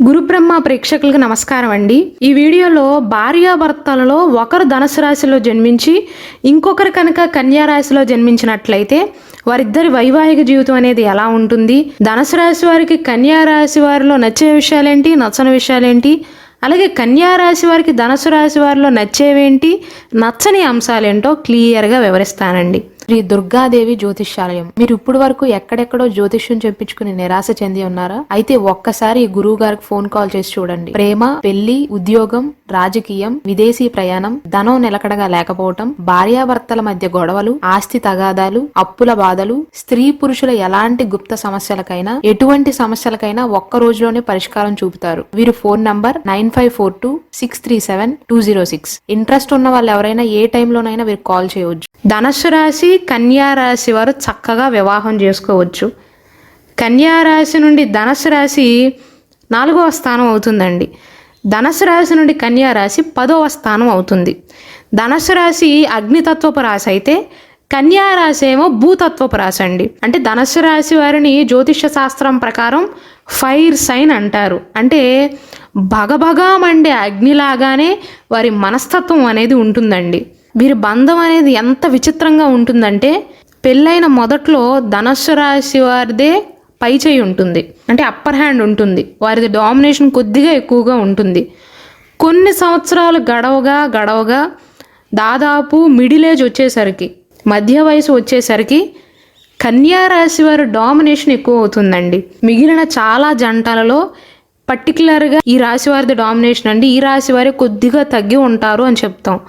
గురుబ్రహ్మ ప్రేక్షకులకు నమస్కారం అండి. ఈ వీడియోలో భార్యాభర్తలలో ఒకరు ధనుసు రాశిలో జన్మించి ఇంకొకరు కనుక కన్యా రాశిలో జన్మించినట్లయితే వారిద్దరి వైవాహిక జీవితం అనేది ఎలా ఉంటుంది, ధనుసు రాశి వారికి కన్యా రాశి వారిలో నచ్చే విషయాలేంటి, నచ్చని విషయాలేంటి, అలాగే కన్యా రాశి వారికి ధనుసు రాశి వారిలో నచ్చేవేంటి, నచ్చని అంశాలేంటో క్లియర్గా వివరిస్తానండి. శ్రీ దుర్గాదేవి జ్యోతిష్యాలయం. మీరు ఇప్పుడు వరకు ఎక్కడెక్కడో జ్యోతిష్యం చెప్పించుకుని నిరాశ చెంది ఉన్నారా? అయితే ఒక్కసారి గురువు గారికి ఫోన్ కాల్ చేసి చూడండి. ప్రేమ, పెళ్లి, ఉద్యోగం, రాజకీయం, విదేశీ ప్రయాణం, ధనం నిలకడగా లేకపోవటం, భార్యాభర్తల మధ్య గొడవలు, ఆస్తి తగాదాలు, అప్పుల బాధలు, స్త్రీ పురుషుల ఎలాంటి గుప్త సమస్యలకైనా, ఎటువంటి సమస్యలకైనా ఒక్క రోజులోనే పరిష్కారం చూపుతారు. వీరు ఫోన్ నంబర్ 9542637206. ఇంట్రెస్ట్ ఉన్న వాళ్ళు ఎవరైనా ఏ టైంలోనైనా వీరికి కాల్ చేయవచ్చు. ధనుసు రాశి, కన్యా రాశి వారు చక్కగా వివాహం చేసుకోవచ్చు. కన్యా రాశి నుండి ధనుసు రాశి 4వ స్థానం అవుతుందండి. ధనుసు రాశి నుండి కన్యా రాశి 10వ స్థానం అవుతుంది. ధనుసు రాశి అగ్నితత్వపు రాశి అయితే కన్యా రాశి ఏమో భూతత్వపు రాశి అండి. అంటే ధనుసు రాశి వారిని జ్యోతిష శాస్త్రం ప్రకారం ఫైర్ సైన్ అంటారు. అంటే భగభగా మండే అగ్నిలాగానే వారి మనస్తత్వం అనేది ఉంటుందండి. వీరి బంధం అనేది ఎంత విచిత్రంగా ఉంటుందంటే పెళ్ళైన మొదట్లో ధనుసు రాశి వారిదే పై చేయి ఉంటుంది, అంటే అప్పర్ హ్యాండ్ ఉంటుంది. వారిది డామినేషన్ కొద్దిగా ఎక్కువగా ఉంటుంది. కొన్ని సంవత్సరాలు గడవగా దాదాపు మిడిల్ ఏజ్ వచ్చేసరికి, మధ్య వయసు వచ్చేసరికి కన్యా రాశి వారి డామినేషన్ ఎక్కువ అవుతుందండి. మిగిలిన చాలా జంటలలో పర్టికులర్గా ఈ రాశి వారిది డామినేషన్ అండి, ఈ రాశి వారి కొద్దిగా తగ్గి ఉంటారు అని చెప్తాం.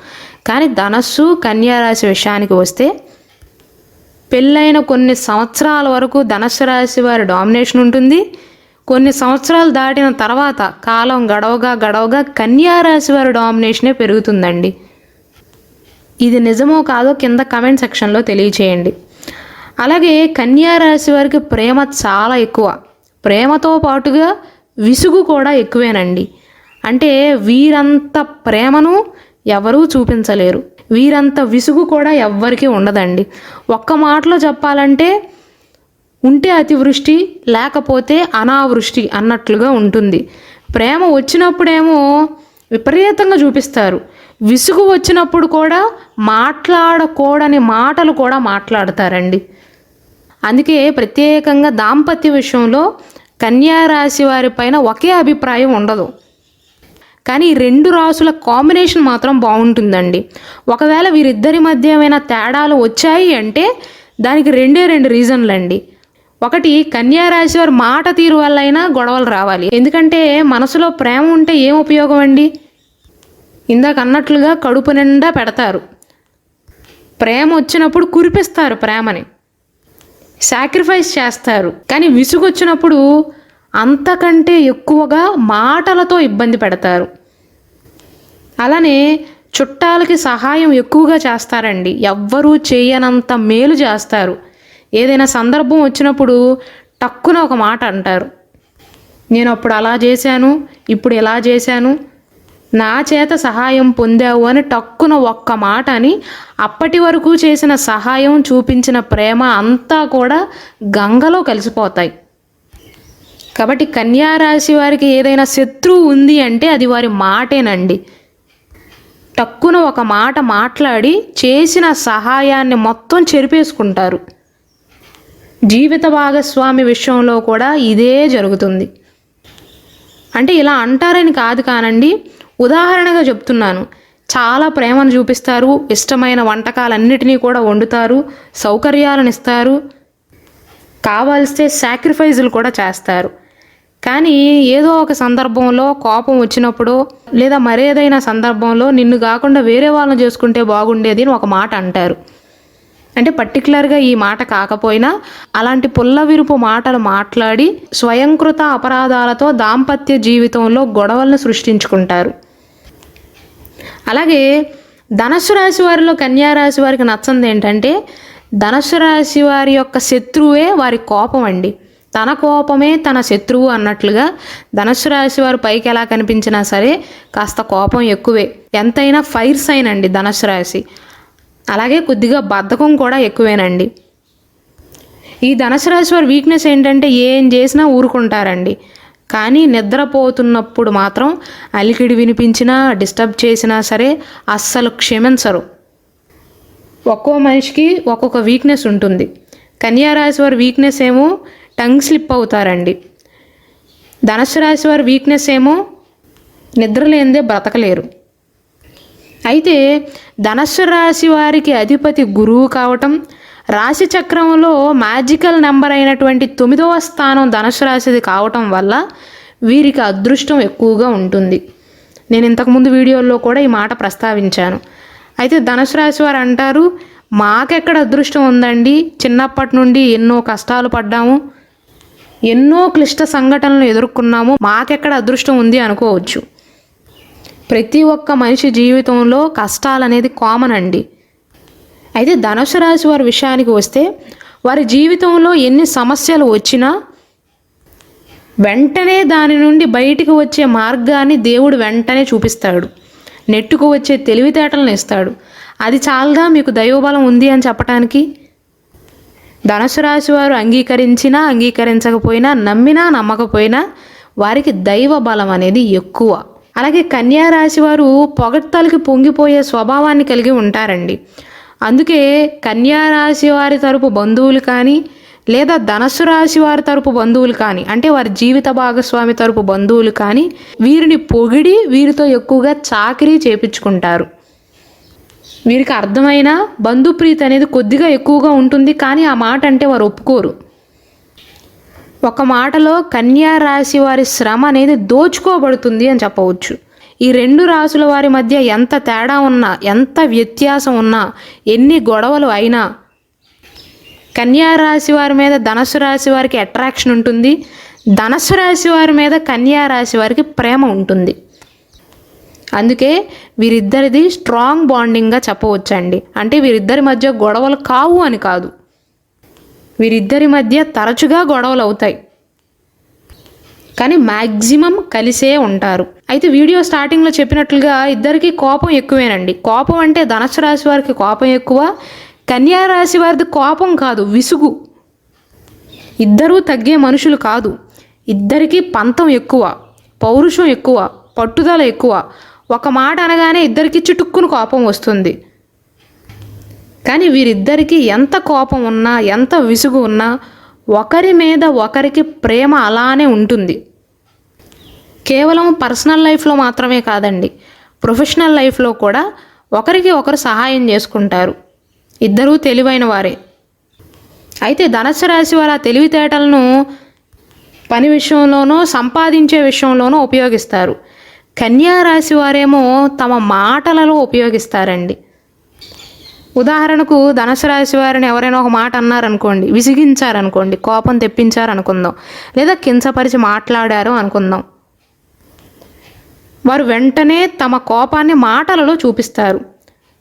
కానీ ధనస్సు, కన్యా రాశి విషయానికి వస్తే పెళ్ళైన కొన్ని సంవత్సరాల వరకు ధనుసు రాశి వారి డామినేషన్ ఉంటుంది. కొన్ని సంవత్సరాలు దాటిన తర్వాత కాలం గడవగా కన్యా రాశి వారి డామినేషనే పెరుగుతుందండి. ఇది నిజమో కాదో కింద కమెంట్ సెక్షన్లో తెలియచేయండి. అలాగే కన్యా రాశి వారికి ప్రేమ చాలా ఎక్కువ. ప్రేమతో పాటుగా విసుగు కూడా ఎక్కువేనండి. అంటే వీరంత ప్రేమను ఎవరూ చూపించలేరు, వీరంత విసుగు కూడా ఎవ్వరికీ ఉండదండి. ఒక్క మాటలో చెప్పాలంటే ఉంటే అతివృష్టి, లేకపోతే అనావృష్టి అన్నట్లుగా ఉంటుంది. ప్రేమ వచ్చినప్పుడేమో విపరీతంగా చూపిస్తారు, విసుగు వచ్చినప్పుడు కూడా మాట్లాడకూడని మాటలు కూడా మాట్లాడతారండి. అందుకే ప్రత్యేకంగా దాంపత్య విషయంలో కన్యా రాశి వారి పైన ఒకే అభిప్రాయం ఉండదు. కానీ ఈ రెండు రాసుల కాంబినేషన్ మాత్రం బాగుంటుందండి. ఒకవేళ వీరిద్దరి మధ్య ఏమైనా తేడాలు వచ్చాయి అంటే దానికి రెండు రీజన్లు అండి. ఒకటి, కన్యా రాశి వారి మాట తీరు వల్ల అయినా గొడవలు రావాలి. ఎందుకంటే మనసులో ప్రేమ ఉంటే ఏం ఉపయోగం అండి? ఇందాక అన్నట్లుగా కడుపు నిండా పెడతారు, ప్రేమ వచ్చినప్పుడు కురిపిస్తారు, ప్రేమని సాక్రిఫైస్ చేస్తారు. కానీ విసుగు వచ్చినప్పుడు అంతకంటే ఎక్కువగా మాటలతో ఇబ్బంది పెడతారు. అలానే చుట్టాలకి సహాయం ఎక్కువగా చేస్తారండి. ఎవ్వరూ చేయనంత మేలు చేస్తారు. ఏదైనా సందర్భం వచ్చినప్పుడు టక్కున ఒక మాట అంటారు, నేను అప్పుడు అలా చేశాను, ఇప్పుడు ఇలా చేశాను, నా చేత సహాయం పొందావు అని టక్కున ఒక్క మాట అని అప్పటి వరకు చేసిన సహాయం, చూపించిన ప్రేమ అంతా కూడా గంగలో కలిసిపోతాయి. కాబట్టి కన్యా రాశి వారికి ఏదైనా శత్రువు ఉంది అంటే అది వారి మాటేనండి. టక్కున ఒక మాట మాట్లాడి చేసిన సహాయాన్ని మొత్తం చెరిపేసుకుంటారు. జీవిత భాగస్వామి విషయంలో కూడా ఇదే జరుగుతుంది. అంటే ఇలా అంటారని కాదు కానండి, ఉదాహరణగా చెప్తున్నాను. చాలా ప్రేమను చూపిస్తారు, ఇష్టమైన వంటకాలన్నిటినీ కూడా వండుతారు, సౌకర్యాలను ఇస్తారు, కావాల్స్తే సాక్రిఫైజులు కూడా చేస్తారు. కానీ ఏదో ఒక సందర్భంలో కోపం వచ్చినప్పుడు లేదా మరేదైనా సందర్భంలో నిన్ను కాకుండా వేరే వాళ్ళని చేసుకుంటే బాగుండేది అని ఒక మాట అంటారు. అంటే పర్టికులర్గా ఈ మాట కాకపోయినా అలాంటి పుల్లవిరుపు మాటలు మాట్లాడి స్వయంకృత అపరాధాలతో దాంపత్య జీవితంలో గొడవలను సృష్టించుకుంటారు. అలాగే ధనుసు రాశి వారిలో కన్యా రాశి వారికి నచ్చంది ఏంటంటే ధనుసు రాశి వారి యొక్క శత్రువే వారి కోపం అండి. తన కోపమే తన శత్రువు అన్నట్లుగా ధనుసు రాశి వారు పైకి ఎలా కనిపించినా సరే కాస్త కోపం ఎక్కువే. ఎంతైనా ఫైర్ సైన్ అండి ధనుసు రాశి. అలాగే కొద్దిగా బద్ధకం కూడా ఎక్కువేనండి. ఈ ధనుసు రాశి వారి వీక్నెస్ ఏంటంటే ఏం చేసినా ఊరుకుంటారండి. కానీ నిద్రపోతున్నప్పుడు మాత్రం అలికిడి వినిపించినా డిస్టర్బ్ చేసినా సరే అస్సలు క్షమించరు. ఒక్కో మనిషికి ఒక్కొక్క వీక్నెస్ ఉంటుంది. కన్యా రాశి వారి వీక్నెస్ ఏమో టంగ్ స్లిప్ అవుతారండి. ధనుస్సు రాశి వారి వీక్నెస్ ఏమో నిద్రలేందే బ్రతకలేరు. అయితే ధనుస్సు రాశి వారికి అధిపతి గురువు కావటం, రాశి చక్రంలో మ్యాజికల్ నెంబర్ అయినటువంటి 9వ స్థానం ధనుస్సు రాశిది కావటం వల్ల వీరికి అదృష్టం ఎక్కువగా ఉంటుంది. నేను ఇంతకుముందు వీడియోల్లో కూడా ఈ మాట ప్రస్తావించాను. అయితే ధనుస్సు రాశి వారు అంటారు, మాకెక్కడ అదృష్టం ఉందండి, చిన్నప్పటి నుండి ఎన్నో కష్టాలు పడ్డాము, ఎన్నో క్లిష్ట సంఘటనలు ఎదుర్కొన్నాము, మాకెక్కడ అదృష్టం ఉంది అనుకోవచ్చు. ప్రతి ఒక్క మనిషి జీవితంలో కష్టాలు అనేది కామన్ అండి. అయితే ధనుస్సు రాశి వారి విషయానికి వస్తే వారి జీవితంలో ఎన్ని సమస్యలు వచ్చినా వెంటనే దాని నుండి బయటికి వచ్చే మార్గాన్ని దేవుడు వెంటనే చూపిస్తాడు. నెట్టుకు వచ్చే తెలివితేటలను ఇస్తాడు. అది చాలదా మీకు దైవబలం ఉంది అని చెప్పటానికి? ధనుస్సు రాశి వారు అంగీకరించినా అంగీకరించకపోయినా, నమ్మినా నమ్మకపోయినా వారికి దైవ బలం అనేది ఎక్కువ. అలాగే కన్యా రాశి వారు పొగడ్తలకి పొంగిపోయే స్వభావాన్ని కలిగి ఉంటారండి. అందుకే కన్యా రాశి వారి తరపు బంధువులు కానీ లేదా ధనుస్సు రాశి వారి తరపు బంధువులు కానీ, అంటే వారి జీవిత భాగస్వామి తరపు బంధువులు కానీ వీరిని పొగిడి వీరితో ఎక్కువగా చాకిరీ చేపించుకుంటారు. వీరికి అర్థమైన బంధుప్రీతి అనేది కొద్దిగా ఎక్కువగా ఉంటుంది, కానీ ఆ మాట అంటే వారు ఒప్పుకోరు. ఒక మాటలో కన్యా రాశి వారి శ్రమ అనేది దోచుకోబడుతుంది అని చెప్పవచ్చు. ఈ రెండు రాశుల వారి మధ్య ఎంత తేడా ఉన్నా, ఎంత వ్యత్యాసం ఉన్నా, ఎన్ని గొడవలు అయినా కన్యా రాశి వారి మీద ధనుస్సు రాశి వారికి అట్రాక్షన్ ఉంటుంది, ధనుస్సు రాశి వారి మీద కన్యా రాశి వారికి ప్రేమ ఉంటుంది. అందుకే వీరిద్దరిది స్ట్రాంగ్ బాండింగ్గా చెప్పవచ్చండి. అంటే వీరిద్దరి మధ్య గొడవలు కావు అని కాదు, వీరిద్దరి మధ్య తరచుగా గొడవలు అవుతాయి, కానీ మ్యాక్సిమం కలిసే ఉంటారు. అయితే వీడియో స్టార్టింగ్లో చెప్పినట్లుగా ఇద్దరికి కోపం ఎక్కువేనండి. కోపం అంటే ధనుస్సు రాశి వారికి కోపం ఎక్కువ, కన్యా రాశి వారిది కోపం కాదు, విసుగు. ఇద్దరూ తగ్గే మనుషులు కాదు, ఇద్దరికీ పంతం ఎక్కువ, పౌరుషం ఎక్కువ, పట్టుదల ఎక్కువ. ఒక మాట అనగానే ఇద్దరికి చిటుక్కును కోపం వస్తుంది. కానీ వీరిద్దరికీ ఎంత కోపం ఉన్నా, ఎంత విసుగు ఉన్నా ఒకరి మీద ఒకరికి ప్రేమ అలానే ఉంటుంది. కేవలం పర్సనల్ లైఫ్లో మాత్రమే కాదండి, ప్రొఫెషనల్ లైఫ్లో కూడా ఒకరికి ఒకరు సహాయం చేసుకుంటారు. ఇద్దరూ తెలివైన వారే. అయితే ధనుస్సు రాశి వారు ఆ తెలివితేటలను పని విషయంలోనూ సంపాదించే విషయంలోనూ ఉపయోగిస్తారు. కన్యా రాశి వారేమో తమ మాటలలో ఉపయోగిస్తారండి. ఉదాహరణకు ధనుస్సు రాశి వారిని ఎవరైనా ఒక మాట అన్నారనుకోండి, విసిగించారనుకోండి, కోపం తెప్పించారనుకుందాం, లేదా కించపరిచి మాట్లాడారు అనుకుందాం, వారు వెంటనే తమ కోపాన్ని మాటలలో చూపిస్తారు,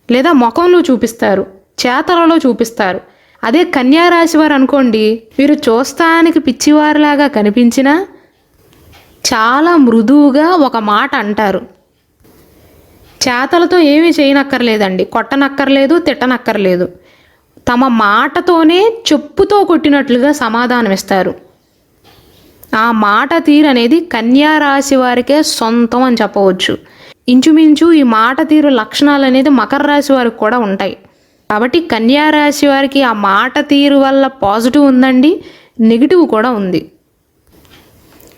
లేదా ముఖంలో చూపిస్తారు, చేతలలో చూపిస్తారు. అదే కన్యా రాశి వారు అనుకోండి, వీరు చూస్తానికి పిచ్చివారిలాగా కనిపించినా చాలా మృదువుగా ఒక మాట అంటారు. చేతలతో ఏమీ చేయనక్కర్లేదండి, కొట్టనక్కర్లేదు, తిట్టనక్కర్లేదు. తమ మాటతోనే చెప్పుతో కొట్టినట్లుగా సమాధానం ఇస్తారు. ఆ మాట తీరు అనేది కన్యా రాశి వారికే సొంతం అని చెప్పవచ్చు. ఇంచుమించు ఈ మాట తీరు లక్షణాలు అనేది మకర రాశి వారికి కూడా ఉంటాయి. కాబట్టి కన్యా రాశి వారికి ఆ మాట తీరు వల్ల పాజిటివ్ ఉందండి, నెగిటివ్ కూడా ఉంది.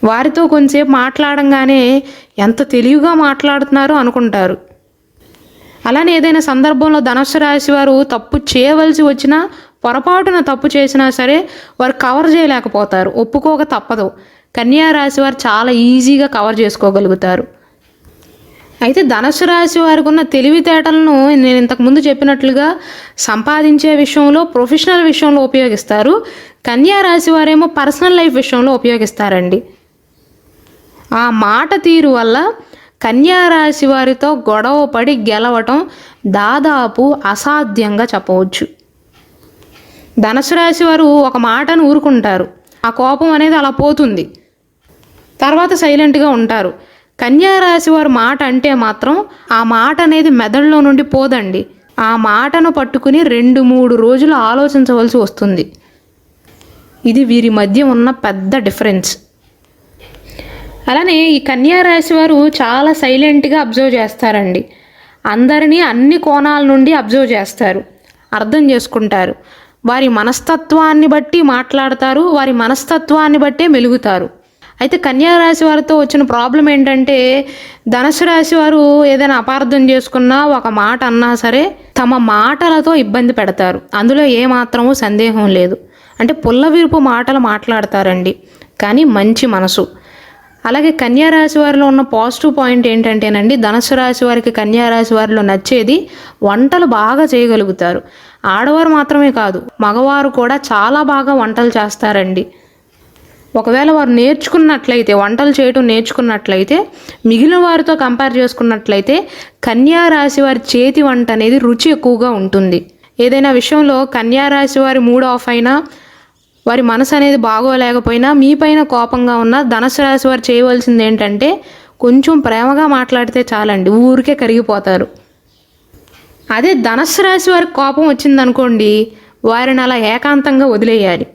వారితో కొంచెంసేపు మాట్లాడంగానే ఎంత తెలివిగా మాట్లాడుతున్నారో అనుకుంటారు. అలానే ఏదైనా సందర్భంలో ధనుస్సు రాశి వారు తప్పు చేయవలసి వచ్చినా, పొరపాటున తప్పు చేసినా సరే వారు కవర్ చేయలేకపోతారు, ఒప్పుకోక తప్పదు. కన్యా రాశి వారు చాలా ఈజీగా కవర్ చేసుకోగలుగుతారు. అయితే ధనుస్సు రాశి వారికి ఉన్న తెలివితేటలను నేను ఇంతకుముందు చెప్పినట్లుగా సంపాదించే విషయంలో, ప్రొఫెషనల్ విషయంలో ఉపయోగిస్తారు. కన్యా రాశి వారేమో పర్సనల్ లైఫ్ విషయంలో ఉపయోగిస్తారండి. ఆ మాట తీరు వల్ల కన్యా రాశి వారితో గొడవ పడి గెలవటం దాదాపు అసాధ్యంగా చెప్పవచ్చు. ధనుస్సు రాశి వారు ఒక మాటను ఊరుకుంటారు, ఆ కోపం అనేది అలా పోతుంది, తర్వాత సైలెంట్గా ఉంటారు. కన్యా రాశి వారు మాట అంటే మాత్రం ఆ మాట అనేది మెదడులో నుండి పోదండి. ఆ మాటను పట్టుకుని 2-3 రోజులు ఆలోచించవలసి వస్తుంది. ఇది వీరి మధ్య ఉన్న పెద్ద డిఫరెన్స్. అలానే ఈ కన్యా రాశి వారు చాలా సైలెంట్గా అబ్జర్వ్ చేస్తారండి. అందరినీ అన్ని కోణాల నుండి అబ్జర్వ్ చేస్తారు, అర్థం చేసుకుంటారు. వారి మనస్తత్వాన్ని బట్టి మాట్లాడతారు, వారి మనస్తత్వాన్ని బట్టే మెలుగుతారు. అయితే కన్యా రాశి వారితో వచ్చిన ప్రాబ్లం ఏంటంటే, ధనుసు రాశి వారు ఏదైనా అపార్థం చేసుకున్నా, ఒక మాట అన్నా సరే తమ మాటలతో ఇబ్బంది పెడతారు. అందులో ఏమాత్రమూ సందేహం లేదు. అంటే పుల్లవిరుపు మాటలు మాట్లాడతారండి, కానీ మంచి మనసు. అలాగే కన్యా రాశి వారిలో ఉన్న పాజిటివ్ పాయింట్ ఏంటంటేనండి, ధనుసు రాశి వారికి కన్యా రాశి వారిలో నచ్చేది వంటలు బాగా చేయగలుగుతారు. ఆడవారు మాత్రమే కాదు, మగవారు కూడా చాలా బాగా వంటలు చేస్తారండి. ఒకవేళ వారు నేర్చుకున్నట్లయితే, వంటలు చేయటం నేర్చుకున్నట్లయితే, మిగిలిన వారితో కంపేర్ చేసుకున్నట్లయితే కన్యా రాశి వారి చేతి వంట అనేది రుచి ఎక్కువగా ఉంటుంది. ఏదైనా విషయంలో కన్యా రాశి వారి మూడ్ ఆఫ్ అయినా, వారి మనసు అనేది బాగోలేకపోయినా, మీ పైన కోపంగా ఉన్న ధనుసు రాశి వారు చేయవలసింది ఏంటంటే, కొంచెం ప్రేమగా మాట్లాడితే చాలండి, ఊరికే కరిగిపోతారు. అదే ధనుసు రాశి వారికి కోపం వచ్చిందనుకోండి, వారిని అలా ఏకాంతంగా వదిలేయాలి.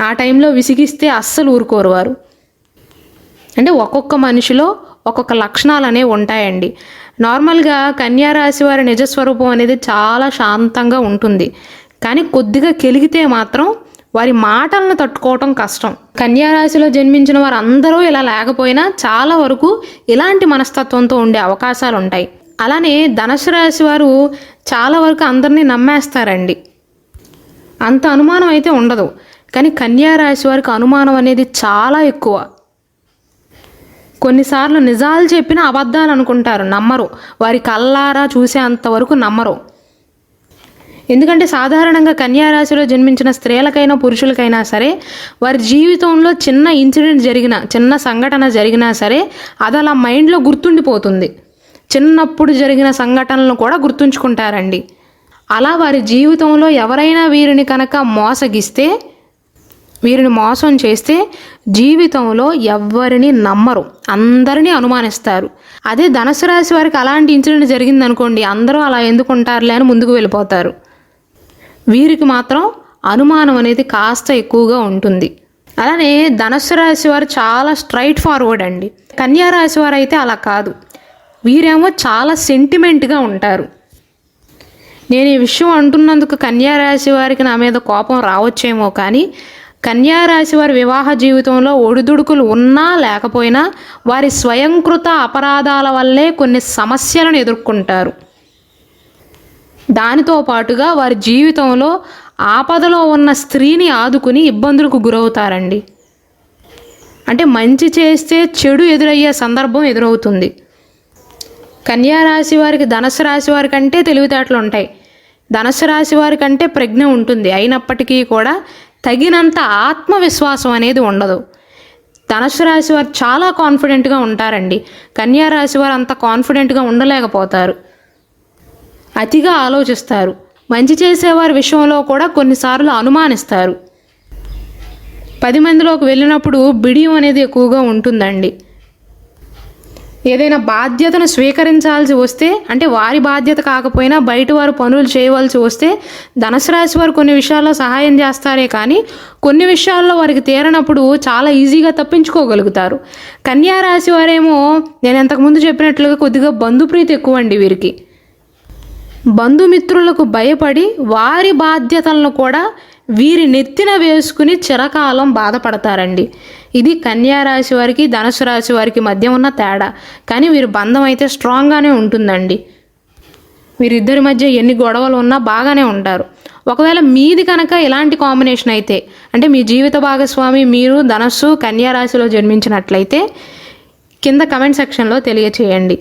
ఆ టైంలో విసిగిస్తే అస్సలు ఊరుకోరు వారు. అంటే ఒక్కొక్క మనిషిలో ఒక్కొక్క లక్షణాలు అనేవి ఉంటాయండి. నార్మల్గా కన్యా రాశి వారి నిజస్వరూపం అనేది చాలా శాంతంగా ఉంటుంది, కానీ కొద్దిగా కెలిగితే మాత్రం వారి మాటలను తట్టుకోవటం కష్టం. కన్యా రాశిలో జన్మించిన వారు అందరూ ఇలా లేకపోయినా చాలా వరకు ఇలాంటి మనస్తత్వంతో ఉండే అవకాశాలు ఉంటాయి. అలానే ధనుసు రాశి వారు చాలా వరకు అందరినీ నమ్మేస్తారండి, అంత అనుమానం అయితే ఉండదు. కానీ కన్యా రాశి వారికి అనుమానం అనేది చాలా ఎక్కువ. కొన్నిసార్లు నిజాలు చెప్పిన అబద్ధాలు అనుకుంటారు, నమ్మరు. వారి కళ్ళారా చూసే అంతవరకు నమ్మరు. ఎందుకంటే సాధారణంగా కన్యా రాశిలో జన్మించిన స్త్రీలకైనా పురుషులకైనా సరే, వారి జీవితంలో చిన్న ఇన్సిడెంట్ జరిగినా, చిన్న సంఘటన జరిగినా సరే అది అలా మైండ్లో గుర్తుండిపోతుంది. చిన్నప్పుడు జరిగిన సంఘటనలను కూడా గుర్తుంచుకుంటారండి. అలా వారి జీవితంలో ఎవరైనా వీరిని కనుక మోసగిస్తే, వీరిని మోసం చేస్తే జీవితంలో ఎవ్వరిని నమ్మరు, అందరినీ అనుమానిస్తారు. అదే ధనుసు రాశి వారికి అలాంటి ఇన్సిడెంట్ జరిగిందనుకోండి, అందరూ అలా ఎందుకుంటారులే అని ముందుకు వెళ్ళిపోతారు. వీరికి మాత్రం అనుమానం అనేది కాస్త ఎక్కువగా ఉంటుంది. అలానే ధనుసు రాశి వారు చాలా స్ట్రైట్ ఫార్వర్డ్ అండి. కన్యా రాశి వారు అయితే అలా కాదు, వీరేమో చాలా సెంటిమెంట్గా ఉంటారు. నేను ఈ విషయం అంటున్నందుకు కన్యా రాశి వారికి నా మీద కోపం రావచ్చేమో, కానీ కన్యా రాశి వారి వివాహ జీవితంలో ఒడిదుడుకులు ఉన్నా లేకపోయినా వారి స్వయంకృత అపరాధాల వల్లే కొన్ని సమస్యలను ఎదుర్కొంటారు. దానితో పాటుగా వారి జీవితంలో ఆపదలో ఉన్న స్త్రీని ఆదుకుని ఇబ్బందులకు గురవుతారండి. అంటే మంచి చేస్తే చెడు ఎదురయ్యే సందర్భం ఎదురవుతుంది. కన్యా రాశి వారికి ధనుసు రాశి వారి కంటే తెలివితేటలు ఉంటాయి, ధనుసు రాశి వారి కంటే ప్రజ్ఞ ఉంటుంది. అయినప్పటికీ కూడా తగినంత ఆత్మవిశ్వాసం అనేది ఉండదు. ధనుసు రాశి వారు చాలా కాన్ఫిడెంట్గా ఉంటారండి, కన్యా రాశి వారు అంత కాన్ఫిడెంట్గా ఉండలేకపోతారు. అతిగా ఆలోచిస్తారు. మంచి చేసేవారి విషయంలో కూడా కొన్నిసార్లు అనుమానిస్తారు. 10 మందిలోకి వెళ్ళినప్పుడు బిడియం అనేది ఎక్కువగా ఉంటుందండి. ఏదైనా బాధ్యతను స్వీకరించాల్సి వస్తే, అంటే వారి బాధ్యత కాకపోయినా బయట వారు పనులు చేయవలసి వస్తే ధనుసు రాశి వారు కొన్ని విషయాల్లో సహాయం చేస్తారే కానీ కొన్ని విషయాల్లో వారికి తీరనప్పుడు చాలా ఈజీగా తప్పించుకోగలుగుతారు. కన్యా రాశి వారేమో నేను ఇంతకుముందు చెప్పినట్లుగా కొద్దిగా బంధుప్రీతి ఎక్కువ అండి వీరికి. బంధుమిత్రులకు భయపడి వారి బాధ్యతలను కూడా వీరి నెత్తిన వేసుకుని చిరకాలం బాధపడతారండి. ఇది కన్యా రాశి వారికి ధనుసు రాశి వారికి మధ్య ఉన్న తేడా. కానీ వీరి బంధం అయితే స్ట్రాంగ్గానే ఉంటుందండి. వీరిద్దరి మధ్య ఎన్ని గొడవలు ఉన్నా బాగానే ఉంటారు. ఒకవేళ మీది కనుక ఇలాంటి కాంబినేషన్ అయితే, అంటే మీ జీవిత భాగస్వామి మీరు ధనుస్సు కన్యా రాశిలో జన్మించినట్లయితే కింద కమెంట్ సెక్షన్లో తెలియచేయండి.